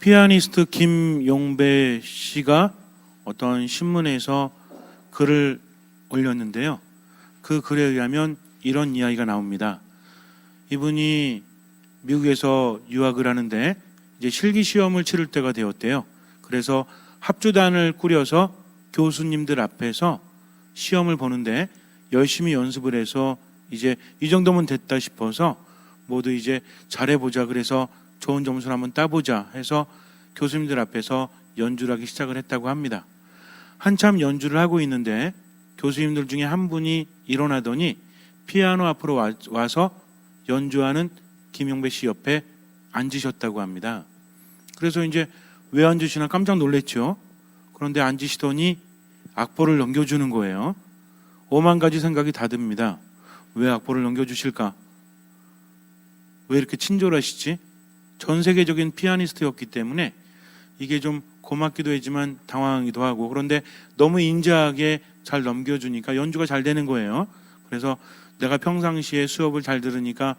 피아니스트 김용배 씨가 어떤 신문에서 글을 올렸는데요. 그 글에 의하면 이런 이야기가 나옵니다. 이분이 미국에서 유학을 하는데 이제 실기 시험을 치를 때가 되었대요. 그래서 합주단을 꾸려서 교수님들 앞에서 시험을 보는데 열심히 연습을 해서 이제 이 정도면 됐다 싶어서 모두 이제 잘해보자, 그래서 좋은 점수를 한번 따보자 해서 교수님들 앞에서 연주를 하기 시작을 했다고 합니다. 한참 연주를 하고 있는데 교수님들 중에 한 분이 일어나더니 피아노 앞으로 와서 연주하는 김용배 씨 옆에 앉으셨다고 합니다. 그래서 이제 왜 앉으시나 깜짝 놀랐죠. 그런데 앉으시더니 악보를 넘겨주는 거예요. 오만 가지 생각이 다 듭니다. 왜 악보를 넘겨주실까? 왜 이렇게 친절하시지? 전 세계적인 피아니스트였기 때문에 이게 좀 고맙기도 하지만 당황하기도 하고, 그런데 너무 인자하게 잘 넘겨주니까 연주가 잘 되는 거예요. 그래서 내가 평상시에 수업을 잘 들으니까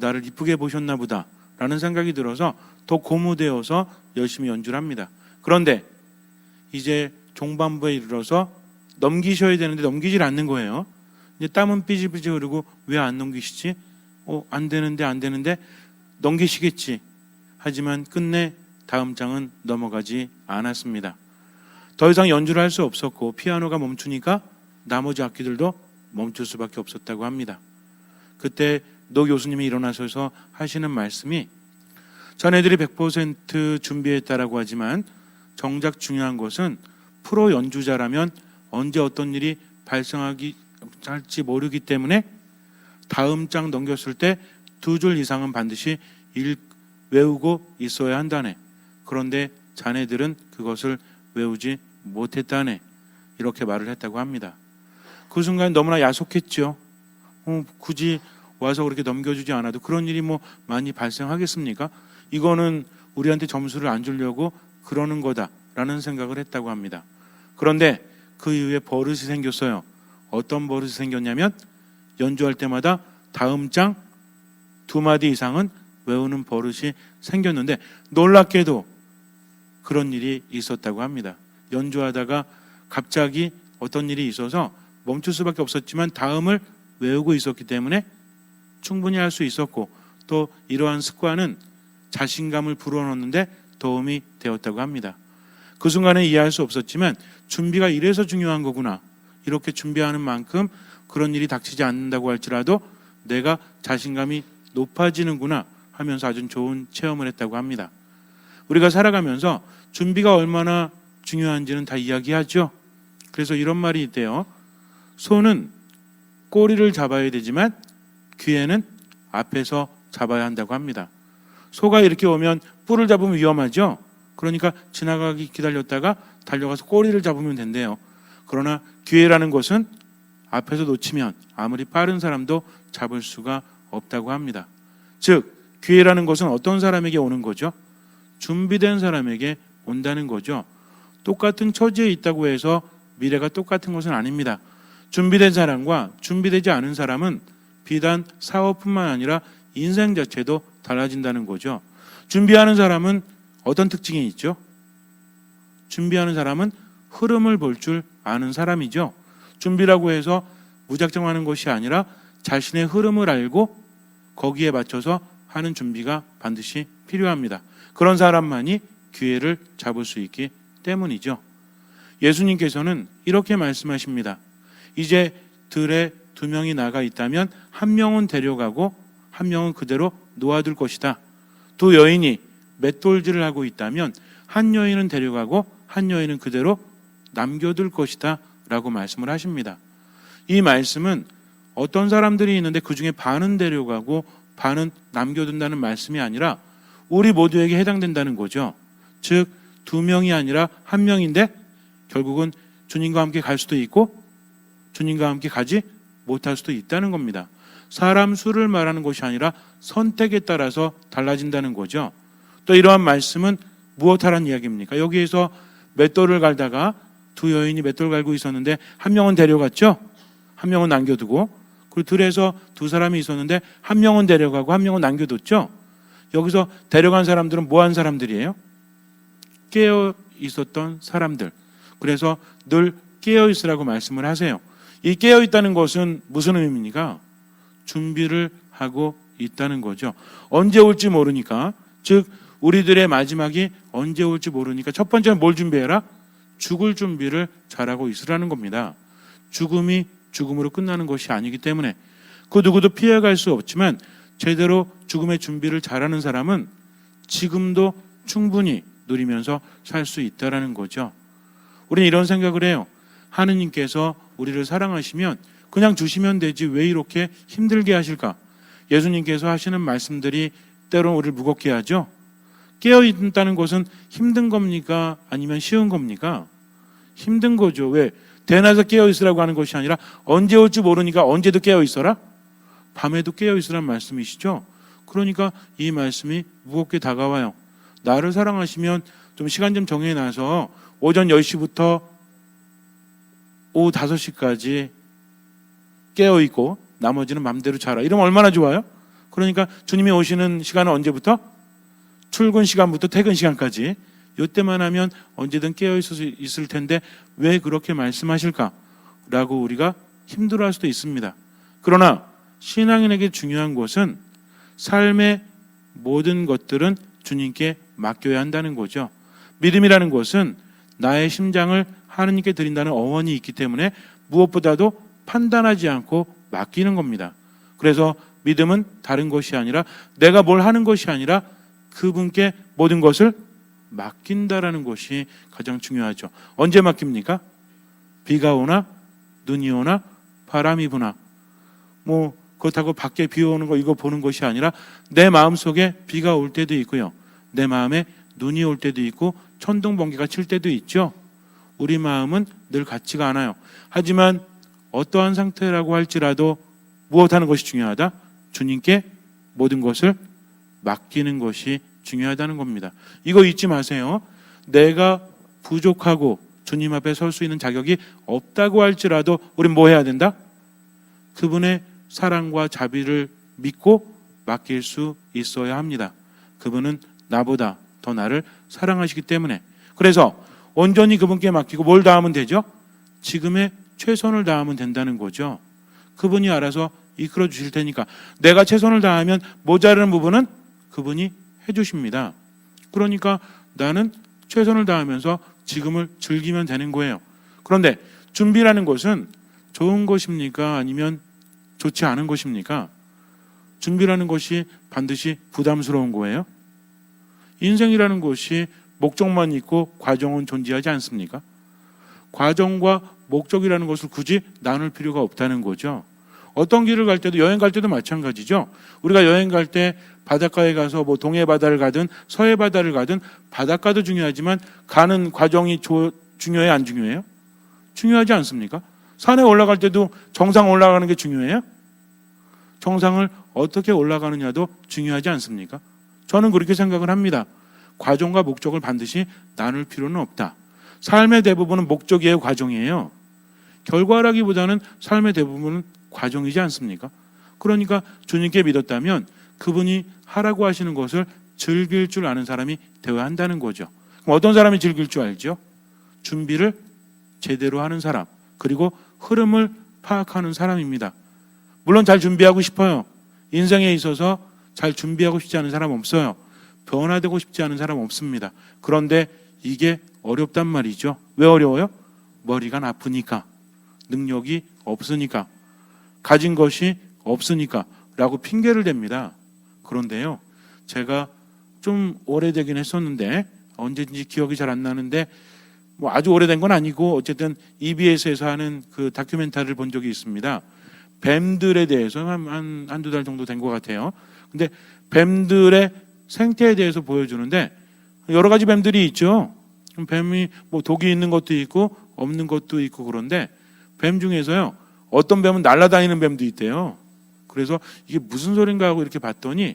나를 이쁘게 보셨나 보다 라는 생각이 들어서 더 고무되어서 열심히 연주를 합니다. 그런데 이제 종반부에 이르러서 넘기셔야 되는데 넘기질 않는 거예요. 이제 땀은 삐질삐질 흐르고 왜 안 넘기시지? 안 되는데 넘기시겠지. 하지만 끝내 다음 장은 넘어가지 않았습니다. 더 이상 연주를 할 수 없었고 피아노가 멈추니까 나머지 악기들도 멈출 수밖에 없었다고 합니다. 그때 노 교수님이 일어나셔서 하시는 말씀이, 자네들이 100% 준비했다라고 하지만 정작 중요한 것은 프로 연주자라면 언제 어떤 일이 발생할지 모르기 때문에 다음 장 넘겼을 때 2줄 이상은 반드시 외우고 있어야 한다네. 그런데 자네들은 그것을 외우지 못했다네. 이렇게 말을 했다고 합니다. 그 순간 너무나 야속했죠. 굳이 와서 그렇게 넘겨주지 않아도 그런 일이 많이 발생하겠습니까? 이거는 우리한테 점수를 안 주려고 그러는 거다라는 생각을 했다고 합니다. 그런데 그 이후에 버릇이 생겼어요. 어떤 버릇이 생겼냐면 연주할 때마다 다음 장 2마디 이상은 외우는 버릇이 생겼는데 놀랍게도 그런 일이 있었다고 합니다. 연주하다가 갑자기 어떤 일이 있어서 멈출 수밖에 없었지만 다음을 외우고 있었기 때문에 충분히 할 수 있었고, 또 이러한 습관은 자신감을 불어넣는데 도움이 되었다고 합니다. 그 순간에 이해할 수 없었지만 준비가 이래서 중요한 거구나, 이렇게 준비하는 만큼 그런 일이 닥치지 않는다고 할지라도 내가 자신감이 높아지는구나 하면서 아주 좋은 체험을 했다고 합니다. 우리가 살아가면서 준비가 얼마나 중요한지는 다 이야기하죠. 그래서 이런 말이 있대요. 소는 꼬리를 잡아야 되지만 귀에는 앞에서 잡아야 한다고 합니다. 소가 이렇게 오면 뿔을 잡으면 위험하죠. 그러니까 지나가기 기다렸다가 달려가서 꼬리를 잡으면 된대요. 그러나 기회라는 것은 앞에서 놓치면 아무리 빠른 사람도 잡을 수가 없다고 합니다. 즉 기회라는 것은 어떤 사람에게 오는 거죠? 준비된 사람에게 온다는 거죠. 똑같은 처지에 있다고 해서 미래가 똑같은 것은 아닙니다. 준비된 사람과 준비되지 않은 사람은 비단 사업뿐만 아니라 인생 자체도 달라진다는 거죠. 준비하는 사람은 어떤 특징이 있죠? 준비하는 사람은 흐름을 볼 줄 아는 사람이죠. 준비라고 해서 무작정 하는 것이 아니라 자신의 흐름을 알고 거기에 맞춰서 하는 준비가 반드시 필요합니다. 그런 사람만이 기회를 잡을 수 있기 때문이죠. 예수님께서는 이렇게 말씀하십니다. 이제 들에 2명이 나가 있다면 1명은 데려가고 1명은 그대로 놓아둘 것이다. 2 여인이 맷돌질을 하고 있다면 1 여인은 데려가고 1 여인은 그대로 남겨둘 것이다 라고 말씀을 하십니다. 이 말씀은 어떤 사람들이 있는데 그 중에 반은 데려가고 반은 남겨둔다는 말씀이 아니라 우리 모두에게 해당된다는 거죠. 즉 2명이 아니라 1명인데 결국은 주님과 함께 갈 수도 있고 주님과 함께 가지 못할 수도 있다는 겁니다. 사람 수를 말하는 것이 아니라 선택에 따라서 달라진다는 거죠. 또 이러한 말씀은 무엇하라는 이야기입니까? 여기에서 맷돌을 갈다가 2 여인이 맷돌 갈고 있었는데 1명은 데려갔죠. 1명은 남겨두고, 그리고 들에서 2 사람이 있었는데 1명은 데려가고 1명은 남겨뒀죠. 여기서 데려간 사람들은 뭐 한 사람들이에요? 깨어 있었던 사람들. 그래서 늘 깨어 있으라고 말씀을 하세요. 이 깨어 있다는 것은 무슨 의미입니까? 준비를 하고 있다는 거죠. 언제 올지 모르니까, 즉 우리들의 마지막이 언제 올지 모르니까 첫 번째는 뭘 준비해라? 죽을 준비를 잘하고 있으라는 겁니다. 죽음이 죽음으로 끝나는 것이 아니기 때문에 그 누구도 피해갈 수 없지만 제대로 죽음의 준비를 잘하는 사람은 지금도 충분히 누리면서 살 수 있다는 거죠. 우리는 이런 생각을 해요. 하느님께서 우리를 사랑하시면 그냥 주시면 되지 왜 이렇게 힘들게 하실까? 예수님께서 하시는 말씀들이 때로는 우리를 무겁게 하죠. 깨어있다는 것은 힘든 겁니까? 아니면 쉬운 겁니까? 힘든 거죠. 왜? 대낮에 깨어있으라고 하는 것이 아니라 언제 올지 모르니까 언제도 깨어있어라? 밤에도 깨어있으란 말씀이시죠. 그러니까 이 말씀이 무겁게 다가와요. 나를 사랑하시면 좀 시간 좀 정해놔서 오전 10시부터 오후 5시까지 깨어있고 나머지는 맘대로 자라. 이러면 얼마나 좋아요? 그러니까 주님이 오시는 시간은 언제부터? 출근 시간부터 퇴근 시간까지. 이때만 하면 언제든 깨어있을 텐데 왜 그렇게 말씀하실까? 라고 우리가 힘들어할 수도 있습니다. 그러나 신앙인에게 중요한 것은 삶의 모든 것들은 주님께 맡겨야 한다는 거죠. 믿음이라는 것은 나의 심장을 하느님께 드린다는 어원이 있기 때문에 무엇보다도 판단하지 않고 맡기는 겁니다. 그래서 믿음은 다른 것이 아니라 내가 뭘 하는 것이 아니라 그분께 모든 것을 맡긴다라는 것이 가장 중요하죠. 언제 맡깁니까? 비가 오나 눈이 오나 바람이 부나 그렇다고 밖에 비 오는 거 이거 보는 것이 아니라 내 마음속에 비가 올 때도 있고요. 내 마음에 눈이 올 때도 있고 천둥 번개가 칠 때도 있죠. 우리 마음은 늘 같지가 않아요. 하지만 어떠한 상태라고 할지라도 무엇하는 것이 중요하다? 주님께 모든 것을 맡기는 것이 중요하다는 겁니다. 이거 잊지 마세요. 내가 부족하고 주님 앞에 설 수 있는 자격이 없다고 할지라도 우린 뭐 해야 된다? 그분의 사랑과 자비를 믿고 맡길 수 있어야 합니다. 그분은 나보다 더 나를 사랑하시기 때문에. 그래서 온전히 그분께 맡기고 뭘 다하면 되죠? 지금의 최선을 다하면 된다는 거죠. 그분이 알아서 이끌어 주실 테니까 내가 최선을 다하면 모자라는 부분은 그분이 해주십니다. 그러니까 나는 최선을 다하면서 지금을 즐기면 되는 거예요. 그런데 준비라는 것은 좋은 것입니까? 아니면 좋지 않은 것입니까? 준비라는 것이 반드시 부담스러운 거예요. 인생이라는 것이 목적만 있고 과정은 존재하지 않습니까? 과정과 목적이라는 것을 굳이 나눌 필요가 없다는 거죠. 어떤 길을 갈 때도 여행 갈 때도 마찬가지죠. 우리가 여행 갈 때 바닷가에 가서 동해 바다를 가든 서해 바다를 가든 바닷가도 중요하지만 가는 과정이 중요해요? 안 중요해요? 중요하지 않습니까? 산에 올라갈 때도 정상 올라가는 게 중요해요? 정상을 어떻게 올라가느냐도 중요하지 않습니까? 저는 그렇게 생각을 합니다. 과정과 목적을 반드시 나눌 필요는 없다. 삶의 대부분은 목적이에요, 과정이에요? 결과라기보다는 삶의 대부분은 과정이지 않습니까? 그러니까 주님께 믿었다면 그분이 하라고 하시는 것을 즐길 줄 아는 사람이 되어야 한다는 거죠. 그럼 어떤 사람이 즐길 줄 알죠? 준비를 제대로 하는 사람, 그리고 흐름을 파악하는 사람입니다. 물론 잘 준비하고 싶어요. 인생에 있어서 잘 준비하고 싶지 않은 사람 없어요. 변화되고 싶지 않은 사람 없습니다. 그런데 이게 어렵단 말이죠. 왜 어려워요? 머리가 나쁘니까, 능력이 없으니까, 가진 것이 없으니까 라고 핑계를 댑니다. 그런데요, 제가 좀 오래되긴 했었는데 언제인지 기억이 잘 안 나는데 아주 오래된 건 아니고 어쨌든 EBS에서 하는 그 다큐멘터리를 본 적이 있습니다. 뱀들에 대해서 한두 달 정도 된 것 같아요. 근데 뱀들의 생태에 대해서 보여주는데 여러 가지 뱀들이 있죠. 뱀이 독이 있는 것도 있고 없는 것도 있고 그런데 뱀 중에서요, 어떤 뱀은 날아다니는 뱀도 있대요. 그래서 이게 무슨 소린가 하고 이렇게 봤더니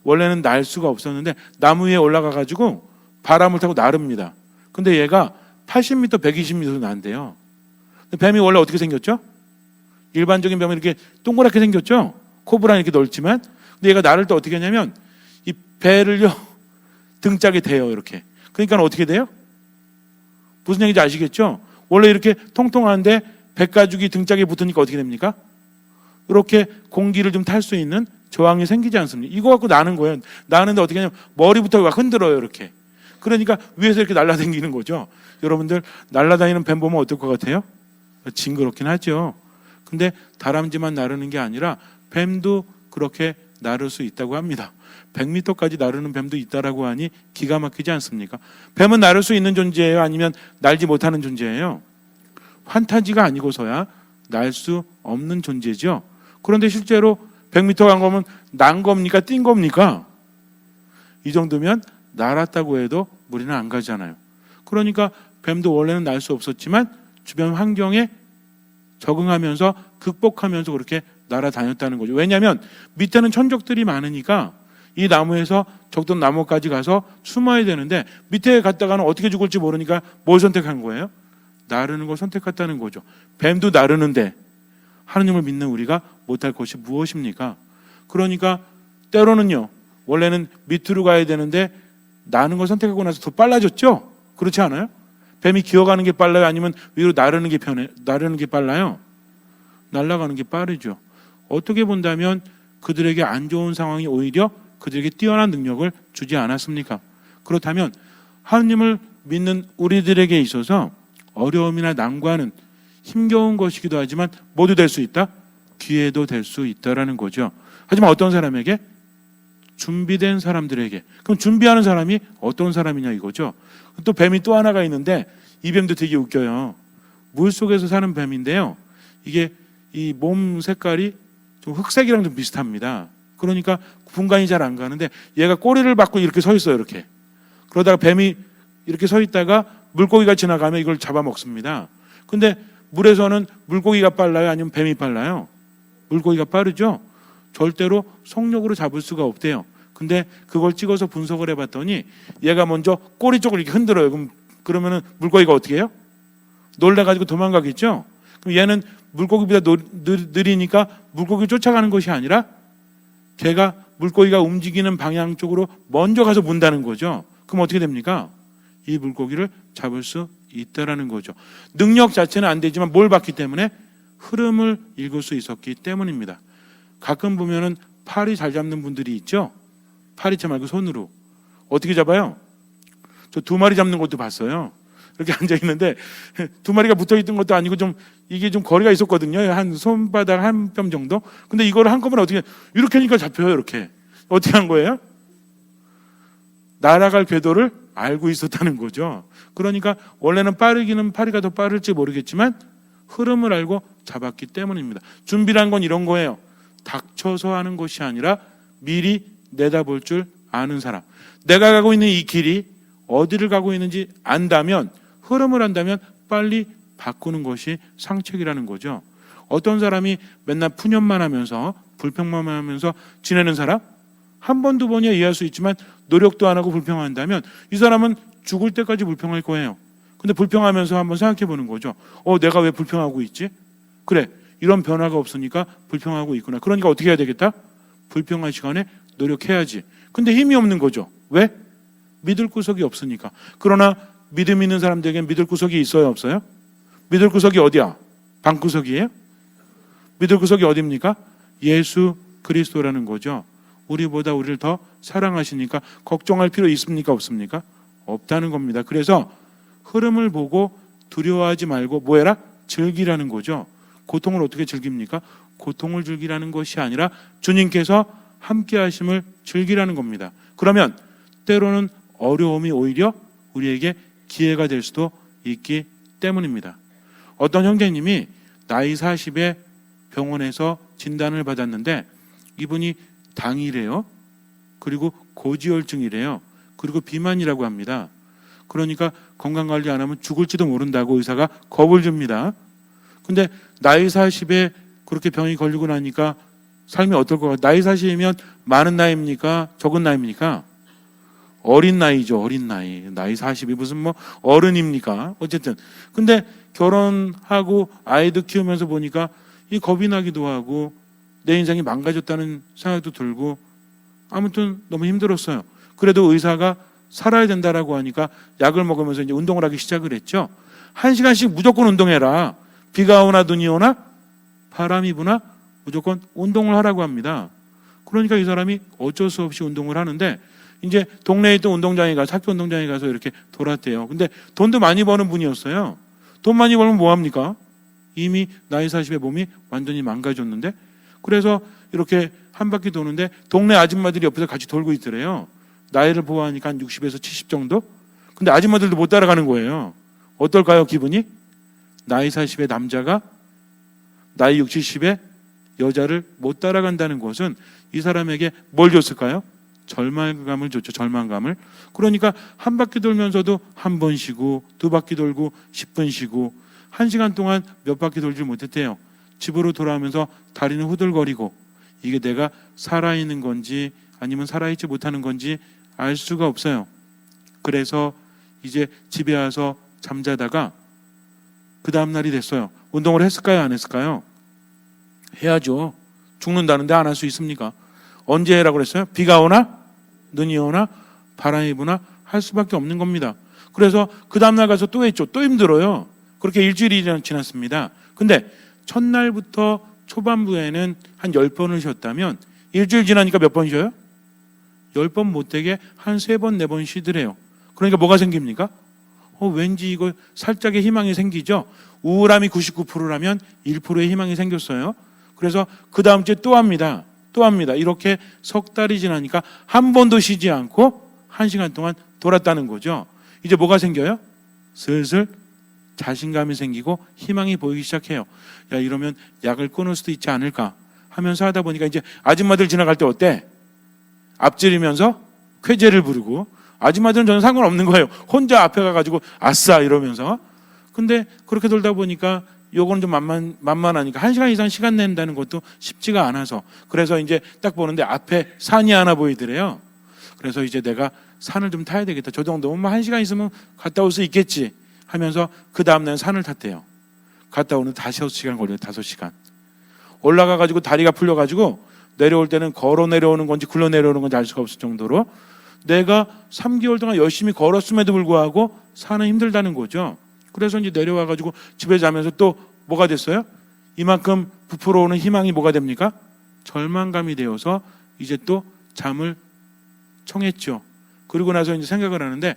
원래는 날 수가 없었는데 나무 위에 올라가 가지고 바람을 타고 나릅니다. 근데 얘가 80m, 120m 난대요. 뱀이 원래 어떻게 생겼죠? 일반적인 뱀은 이렇게 동그랗게 생겼죠? 코브라는 이렇게 넓지만. 근데 얘가 나를 때 어떻게 하냐면 이 배를요 등짝에 대요. 이렇게. 그러니까 어떻게 돼요? 무슨 얘기인지 아시겠죠? 원래 이렇게 통통한데 백가죽이 등짝에 붙으니까 어떻게 됩니까? 이렇게 공기를 좀 탈 수 있는 저항이 생기지 않습니까? 이거 갖고 나는 거예요. 나는데 어떻게 하냐면 머리부터 막 흔들어요. 이렇게. 그러니까 위에서 이렇게 날아다니는 거죠. 여러분들 날아다니는 뱀 보면 어떨 것 같아요? 징그럽긴 하죠. 근데 다람쥐만 나르는 게 아니라 뱀도 그렇게 나를 수 있다고 합니다. 100m까지 나르는 뱀도 있다라고 하니 기가 막히지 않습니까? 뱀은 나를 수 있는 존재예요? 아니면 날지 못하는 존재예요? 환타지가 아니고서야 날 수 없는 존재죠. 그런데 실제로 100m 간 거면 난 겁니까? 뛴 겁니까? 이 정도면 날았다고 해도 무리는 안 가잖아요. 그러니까 뱀도 원래는 날 수 없었지만 주변 환경에 적응하면서 극복하면서 그렇게 날아다녔다는 거죠. 왜냐하면 밑에는 천적들이 많으니까 이 나무에서 적던 나무까지 가서 숨어야 되는데 밑에 갔다가는 어떻게 죽을지 모르니까 뭘 선택한 거예요? 나르는 걸 선택했다는 거죠. 뱀도 나르는데 하느님을 믿는 우리가 못할 것이 무엇입니까? 그러니까 때로는요, 원래는 밑으로 가야 되는데 나는 걸 선택하고 나서 더 빨라졌죠? 그렇지 않아요? 뱀이 기어가는 게 빨라요? 아니면 위로 나르는 게 빨라요? 날아가는 게 빠르죠. 어떻게 본다면 그들에게 안 좋은 상황이 오히려 그들에게 뛰어난 능력을 주지 않았습니까? 그렇다면 하느님을 믿는 우리들에게 있어서 어려움이나 난관은 힘겨운 것이기도 하지만 모두 될 수 있다? 기회도 될 수 있다라는 거죠. 하지만 어떤 사람에게? 준비된 사람들에게. 그럼 준비하는 사람이 어떤 사람이냐 이거죠. 또 뱀이 또 하나가 있는데 이 뱀도 되게 웃겨요. 물속에서 사는 뱀인데요. 이게 이 몸 색깔이 좀 흑색이랑 좀 비슷합니다. 그러니까 분간이 잘 안 가는데 얘가 꼬리를 받고 이렇게 서 있어요. 이렇게. 그러다가 뱀이 이렇게 서 있다가 물고기가 지나가면 이걸 잡아먹습니다. 근데 물에서는 물고기가 빨라요? 아니면 뱀이 빨라요? 물고기가 빠르죠? 절대로 속력으로 잡을 수가 없대요. 근데 그걸 찍어서 분석을 해봤더니 얘가 먼저 꼬리 쪽을 이렇게 흔들어요. 그러면은 물고기가 어떻게 해요? 놀래가지고 도망가겠죠? 그럼 얘는 물고기보다 느리니까 물고기를 쫓아가는 것이 아니라 걔가 물고기가 움직이는 방향 쪽으로 먼저 가서 문다는 거죠. 그럼 어떻게 됩니까? 이 물고기를 잡을 수 있다라는 거죠. 능력 자체는 안 되지만 뭘 봤기 때문에? 흐름을 읽을 수 있었기 때문입니다. 가끔 보면은 파리 잘 잡는 분들이 있죠. 파리채 말고 손으로. 어떻게 잡아요? 저 2마리 잡는 것도 봤어요. 이렇게 앉아 있는데 2마리가 붙어 있던 것도 아니고 좀 이게 좀 거리가 있었거든요. 한 손바닥 한 뼘 정도. 근데 이거를 한꺼번에 어떻게 이렇게 하니까 잡혀요. 이렇게. 어떻게 한 거예요? 날아갈 궤도를 알고 있었다는 거죠. 그러니까 원래는 빠르기는 파리가 더 빠를지 모르겠지만 흐름을 알고 잡았기 때문입니다. 준비란 건 이런 거예요. 닥쳐서 하는 것이 아니라 미리 내다볼 줄 아는 사람. 내가 가고 있는 이 길이 어디를 가고 있는지 안다면, 흐름을 안다면 빨리 바꾸는 것이 상책이라는 거죠. 어떤 사람이 맨날 푸념만 하면서 불평만 하면서 지내는 사람? 한 번, 두 번이야 이해할 수 있지만 노력도 안 하고 불평한다면 이 사람은 죽을 때까지 불평할 거예요. 근데 불평하면서 한번 생각해 보는 거죠. 내가 왜 불평하고 있지? 그래, 이런 변화가 없으니까 불평하고 있구나. 그러니까 어떻게 해야 되겠다? 불평할 시간에 노력해야지. 근데 힘이 없는 거죠. 왜? 믿을 구석이 없으니까. 그러나 믿음 있는 사람들에게는 믿을 구석이 있어요, 없어요? 믿을 구석이 어디야? 방구석이에요? 믿을 구석이 어디입니까? 예수 그리스도라는 거죠. 우리보다 우리를 더 사랑하시니까 걱정할 필요 있습니까? 없습니까? 없다는 겁니다. 그래서 흐름을 보고 두려워하지 말고 뭐해라? 즐기라는 거죠. 고통을 어떻게 즐깁니까? 고통을 즐기라는 것이 아니라 주님께서 함께 하심을 즐기라는 겁니다. 그러면 때로는 어려움이 오히려 우리에게 기회가 될 수도 있기 때문입니다. 어떤 형제님이 나이 40에 병원에서 진단을 받았는데 이분이 당이래요. 그리고 고지혈증이래요. 그리고 비만이라고 합니다. 그러니까 건강관리 안 하면 죽을지도 모른다고 의사가 겁을 줍니다. 근데 나이 40에 그렇게 병이 걸리고 나니까 삶이 어떨 것 같아요? 나이 40이면 많은 나이입니까? 적은 나이입니까? 어린 나이죠. 어린 나이. 나이 40이 무슨 뭐 어른입니까? 어쨌든. 근데 결혼하고 아이도 키우면서 보니까 이 겁이 나기도 하고 내 인생이 망가졌다는 생각도 들고 아무튼 너무 힘들었어요. 그래도 의사가 살아야 된다라고 하니까 약을 먹으면서 이제 운동을 하기 시작을 했죠. 1시간씩 무조건 운동해라. 비가 오나 눈이 오나 바람이 부나 무조건 운동을 하라고 합니다. 그러니까 이 사람이 어쩔 수 없이 운동을 하는데 이제 동네에 있던 운동장에 가서 학교 운동장에 가서 이렇게 돌았대요. 근데 돈도 많이 버는 분이었어요. 돈 많이 벌면 뭐합니까? 이미 나이 40에 몸이 완전히 망가졌는데 그래서 이렇게 한 바퀴 도는데 동네 아줌마들이 옆에서 같이 돌고 있더래요. 나이를 보아하니까 한 60에서 70 정도? 근데 아줌마들도 못 따라가는 거예요. 어떨까요, 기분이? 나이 40의 남자가 나이 60, 70의 여자를 못 따라간다는 것은 이 사람에게 뭘 줬을까요? 절망감을 줬죠. 절망감을. 그러니까 한 바퀴 돌면서도 한 번 쉬고 두 바퀴 돌고 10분 쉬고 1시간 동안 몇 바퀴 돌지 못했대요. 집으로 돌아오면서 다리는 후들거리고 이게 내가 살아있는 건지 아니면 살아있지 못하는 건지 알 수가 없어요. 그래서 이제 집에 와서 잠자다가 그 다음날이 됐어요. 운동을 했을까요? 안 했을까요? 해야죠. 죽는다는데 안 할 수 있습니까? 언제 해라고 그랬어요? 비가 오나 눈이 오나 바람이 부나 할 수밖에 없는 겁니다. 그래서 그 다음날 가서 또 했죠. 또 힘들어요. 그렇게 일주일이 지났습니다. 근데 첫날부터 초반부에는 한 10번을 쉬었다면 일주일 지나니까 몇 번 쉬어요? 10번 못되게 한 3번, 4번 쉬더래요. 그러니까 뭐가 생깁니까? 왠지 이거 살짝의 희망이 생기죠. 우울함이 99%라면 1%의 희망이 생겼어요. 그래서 그 다음 주에 또 합니다. 또 합니다. 이렇게 석 달이 지나니까 한 번도 쉬지 않고 1시간 동안 돌았다는 거죠. 이제 뭐가 생겨요? 슬슬 자신감이 생기고 희망이 보이기 시작해요. 야, 이러면 약을 끊을 수도 있지 않을까 하면서 하다 보니까 이제 아줌마들 지나갈 때 어때? 앞지르면서 쾌재를 부르고 아줌마들은 전혀 상관없는 거예요. 혼자 앞에 가가지고 아싸 이러면서. 근데 그렇게 돌다 보니까 요거는 좀 만만하니까 1시간 이상 시간 낸다는 것도 쉽지가 않아서 그래서 이제 딱 보는데 앞에 산이 하나 보이더래요. 그래서 이제 내가 산을 좀 타야 되겠다. 저 정도면 뭐 1시간 있으면 갔다 올 수 있겠지 하면서 그 다음날 산을 탔대요. 갔다 오는 5시간 걸려요. 5시간. 올라가가지고 다리가 풀려가지고 내려올 때는 걸어 내려오는 건지 굴러 내려오는 건지 알 수가 없을 정도로 내가 3개월 동안 열심히 걸었음에도 불구하고 산은 힘들다는 거죠. 그래서 이제 내려와가지고 집에 자면서 또 뭐가 됐어요? 이만큼 부풀어 오는 희망이 뭐가 됩니까? 절망감이 되어서 이제 또 잠을 청했죠. 그리고 나서 이제 생각을 하는데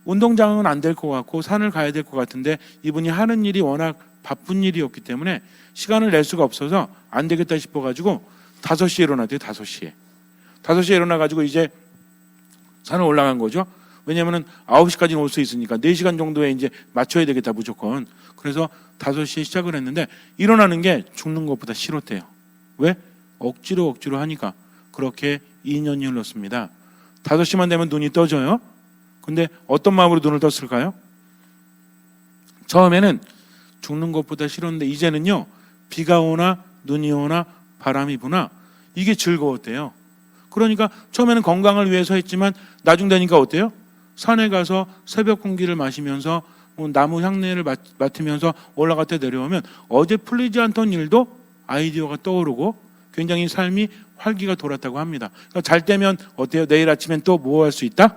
운동장은 안 될 것 같고 산을 가야 될 것 같은데 이분이 하는 일이 워낙 바쁜 일이었기 때문에 시간을 낼 수가 없어서 안 되겠다 싶어가지고 5시에 일어났대요. 5시에. 5시에 일어나가지고 이제 산을 올라간 거죠. 왜냐하면 9시까지는 올 수 있으니까 4시간 정도에 이제 맞춰야 되겠다 무조건. 그래서 5시에 시작을 했는데 일어나는 게 죽는 것보다 싫었대요. 왜? 억지로 하니까. 그렇게 2년이 흘렀습니다. 5시만 되면 눈이 떠져요. 근데 어떤 마음으로 눈을 떴을까요? 처음에는 죽는 것보다 싫었는데 이제는요. 비가 오나 눈이 오나 바람이 부나 이게 즐거웠대요. 그러니까 처음에는 건강을 위해서 했지만 나중 되니까 어때요? 산에 가서 새벽 공기를 마시면서 나무 향내를 맡으면서 올라갔다 내려오면 어제 풀리지 않던 일도 아이디어가 떠오르고 굉장히 삶이 활기가 돌았다고 합니다. 그러니까 잘 때면 어때요? 내일 아침엔 또 뭐 할 수 있다?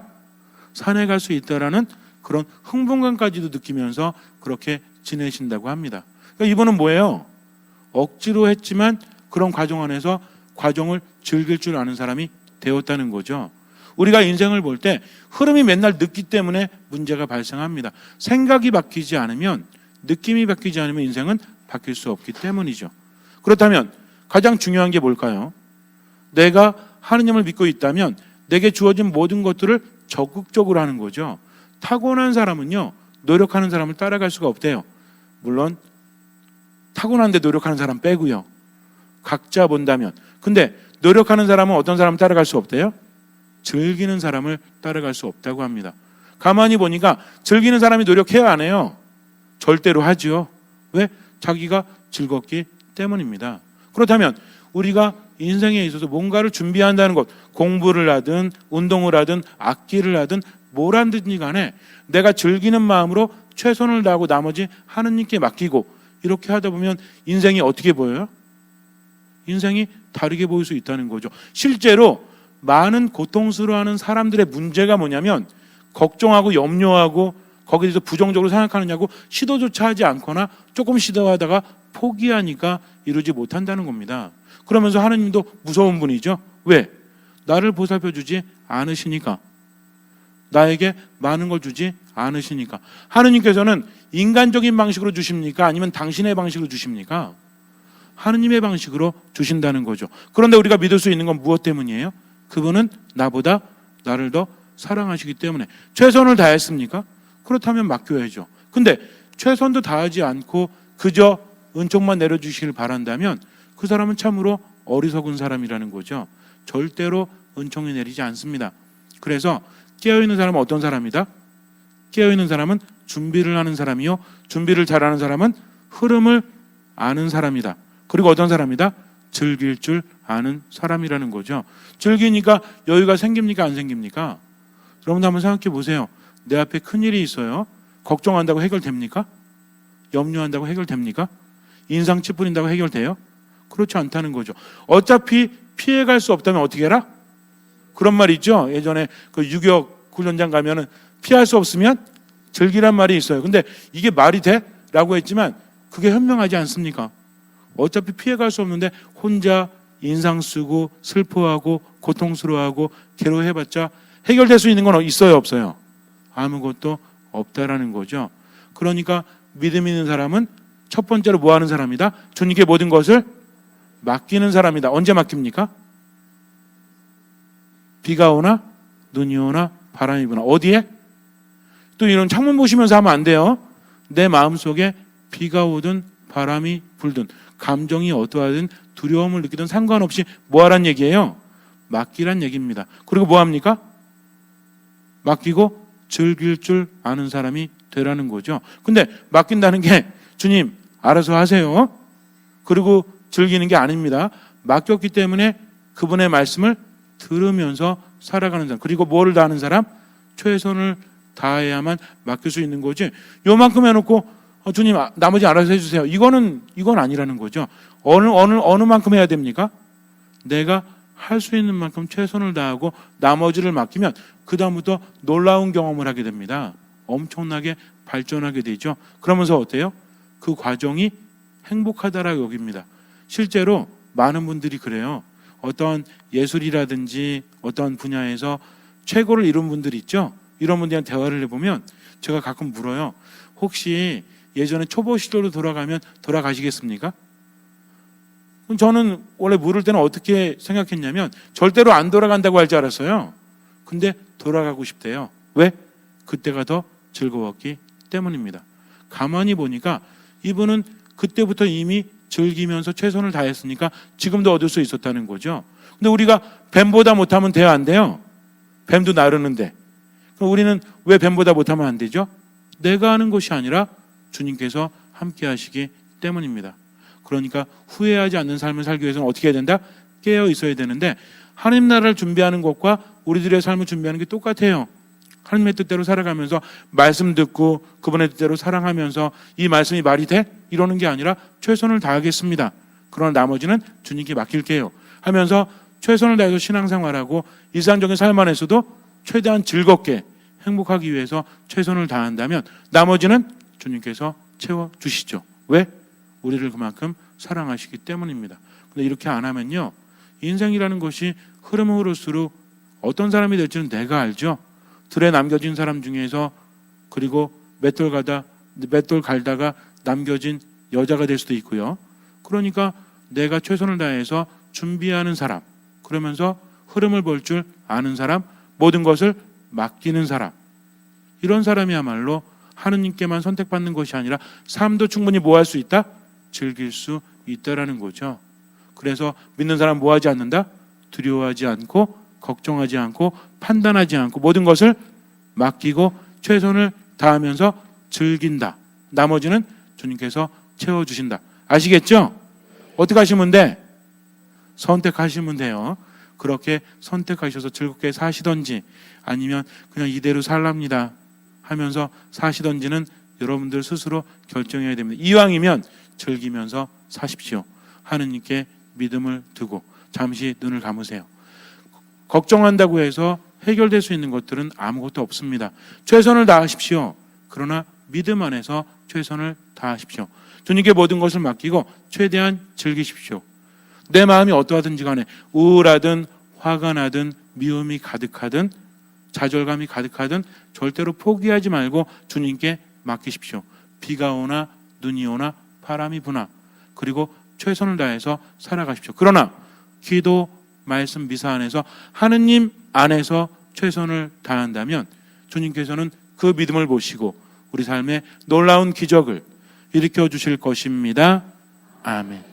산에 갈 수 있다라는 그런 흥분감까지도 느끼면서 그렇게 지내신다고 합니다. 그러니까 이분은 뭐예요? 억지로 했지만 그런 과정 안에서 과정을 즐길 줄 아는 사람이 되었다는 거죠. 우리가 인생을 볼 때 흐름이 맨날 늦기 때문에 문제가 발생합니다. 생각이 바뀌지 않으면, 느낌이 바뀌지 않으면 인생은 바뀔 수 없기 때문이죠. 그렇다면 가장 중요한 게 뭘까요? 내가 하느님을 믿고 있다면 내게 주어진 모든 것들을 적극적으로 하는 거죠. 타고난 사람은요, 노력하는 사람을 따라갈 수가 없대요. 물론 타고난데 노력하는 사람 빼고요. 각자 본다면. 근데 노력하는 사람은 어떤 사람을 따라갈 수 없대요? 즐기는 사람을 따라갈 수 없다고 합니다. 가만히 보니까 즐기는 사람이 노력해야 안 해요? 절대로 하죠. 왜? 자기가 즐겁기 때문입니다. 그렇다면 우리가 인생에 있어서 뭔가를 준비한다는 것, 공부를 하든 운동을 하든 악기를 하든 뭘 하든지 간에 내가 즐기는 마음으로 최선을 다하고 나머지 하느님께 맡기고 이렇게 하다 보면 인생이 어떻게 보여요? 인생이 다르게 보일 수 있다는 거죠. 실제로 많은 고통스러워하는 사람들의 문제가 뭐냐면 걱정하고 염려하고 거기에 대해서 부정적으로 생각하느냐고 시도조차 하지 않거나 조금 시도하다가 포기하니까 이루지 못한다는 겁니다. 그러면서 하느님도 무서운 분이죠. 왜? 나를 보살펴 주지 않으시니까. 나에게 많은 걸 주지 않으시니까. 하느님께서는 인간적인 방식으로 주십니까? 아니면 당신의 방식으로 주십니까? 하느님의 방식으로 주신다는 거죠. 그런데 우리가 믿을 수 있는 건 무엇 때문이에요? 그분은 나보다 나를 더 사랑하시기 때문에. 최선을 다했습니까? 그렇다면 맡겨야죠. 근데 최선도 다하지 않고 그저 은총만 내려주시길 바란다면 그 사람은 참으로 어리석은 사람이라는 거죠. 절대로 은총이 내리지 않습니다. 그래서 깨어있는 사람은 어떤 사람이다? 깨어있는 사람은 준비를 하는 사람이요, 준비를 잘하는 사람은 흐름을 아는 사람이다. 그리고 어떤 사람이다? 즐길 줄 아는 사람이라는 거죠. 즐기니까 여유가 생깁니까? 안 생깁니까? 여러분도 한번 생각해 보세요. 내 앞에 큰일이 있어요. 걱정한다고 해결됩니까? 염려한다고 해결됩니까? 인상 찌푸린다고 해결돼요? 그렇지 않다는 거죠. 어차피 피해갈 수 없다면 어떻게 해라? 그런 말 있죠. 예전에 그 유격 훈련장 가면은 피할 수 없으면 즐기란 말이 있어요. 근데 이게 말이 돼? 라고 했지만 그게 현명하지 않습니까? 어차피 피해갈 수 없는데 혼자 인상 쓰고 슬퍼하고 고통스러워하고 괴로워해봤자 해결될 수 있는 건 있어요, 없어요? 아무것도 없다라는 거죠. 그러니까 믿음 있는 사람은 첫 번째로 뭐 하는 사람이다? 주님께 모든 것을 맡기는 사람이다. 언제 맡깁니까? 비가 오나 눈이 오나 바람이 부나. 어디에? 또 이런 창문 보시면서 하면 안 돼요. 내 마음속에 비가 오든 바람이 불든 감정이 어떠하든 두려움을 느끼든 상관없이 뭐 하란 얘기예요? 맡기란 얘기입니다. 그리고 뭐 합니까? 맡기고 즐길 줄 아는 사람이 되라는 거죠. 근데 맡긴다는 게 주님 알아서 하세요. 그리고 즐기는 게 아닙니다. 맡겼기 때문에 그분의 말씀을 들으면서 살아가는 사람. 그리고 뭐를 다하는 사람? 최선을 다해야만 맡길 수 있는 거지. 요만큼 해놓고 주님 나머지 알아서 해주세요. 이건 아니라는 거죠. 어느 만큼 해야 됩니까? 내가 할 수 있는 만큼 최선을 다하고 나머지를 맡기면 그 다음부터 놀라운 경험을 하게 됩니다. 엄청나게 발전하게 되죠. 그러면서 어때요? 그 과정이 행복하다라고 여깁니다. 실제로 많은 분들이 그래요. 어떤 예술이라든지 어떤 분야에서 최고를 이룬 분들이 있죠. 이런 분들이랑 대화를 해보면 제가 가끔 물어요. 혹시 예전에 초보 시절로 돌아가면 돌아가시겠습니까? 저는 원래 물을 때는 어떻게 생각했냐면 절대로 안 돌아간다고 할 줄 알았어요. 근데 돌아가고 싶대요. 왜? 그때가 더 즐거웠기 때문입니다. 가만히 보니까 이분은 그때부터 이미 즐기면서 최선을 다했으니까 지금도 얻을 수 있었다는 거죠. 근데 우리가 뱀보다 못하면 돼요, 안 돼요? 뱀도 나르는데. 그럼 우리는 왜 뱀보다 못하면 안 되죠? 내가 하는 것이 아니라 주님께서 함께 하시기 때문입니다. 그러니까 후회하지 않는 삶을 살기 위해서는 어떻게 해야 된다? 깨어 있어야 되는데 하나님 나라를 준비하는 것과 우리들의 삶을 준비하는 게 똑같아요. 하나님의 뜻대로 살아가면서 말씀 듣고 그분의 뜻대로 사랑하면서 이 말씀이 말이 돼? 이러는 게 아니라 최선을 다하겠습니다. 그러나 나머지는 주님께 맡길게요 하면서 최선을 다해서 신앙생활하고 일상적인 삶 안에서도 최대한 즐겁게 행복하기 위해서 최선을 다한다면 나머지는 주님께서 채워주시죠. 왜? 우리를 그만큼 사랑하시기 때문입니다. 근데 이렇게 안 하면요, 인생이라는 것이 흐름을 흐를수록 어떤 사람이 될지는 내가 알죠. 들에 남겨진 사람 중에서 그리고 맷돌 갈다가 남겨진 여자가 될 수도 있고요. 그러니까 내가 최선을 다해서 준비하는 사람, 그러면서 흐름을 볼 줄 아는 사람, 모든 것을 맡기는 사람, 이런 사람이야말로 하느님께만 선택받는 것이 아니라 삶도 충분히 뭐 할 수 있다? 즐길 수 있다라는 거죠. 그래서 믿는 사람 뭐 하지 않는다? 두려워하지 않고 걱정하지 않고 판단하지 않고 모든 것을 맡기고 최선을 다하면서 즐긴다. 나머지는 주님께서 채워주신다. 아시겠죠? 어떻게 하시면 돼? 선택하시면 돼요. 그렇게 선택하셔서 즐겁게 사시던지 아니면 그냥 이대로 살랍니다 하면서 사시던지는 여러분들 스스로 결정해야 됩니다. 이왕이면 즐기면서 사십시오. 하느님께 믿음을 두고 잠시 눈을 감으세요. 걱정한다고 해서 해결될 수 있는 것들은 아무것도 없습니다. 최선을 다하십시오. 그러나 믿음 안에서 최선을 다하십시오. 주님께 모든 것을 맡기고 최대한 즐기십시오. 내 마음이 어떠하든지 간에 우울하든 화가 나든 미움이 가득하든 좌절감이 가득하든 절대로 포기하지 말고 주님께 맡기십시오. 비가 오나 눈이 오나 바람이 부나 그리고 최선을 다해서 살아가십시오. 그러나 기도, 말씀, 미사 안에서 하느님 안에서 최선을 다한다면 주님께서는 그 믿음을 보시고 우리 삶에 놀라운 기적을 일으켜 주실 것입니다. 아멘.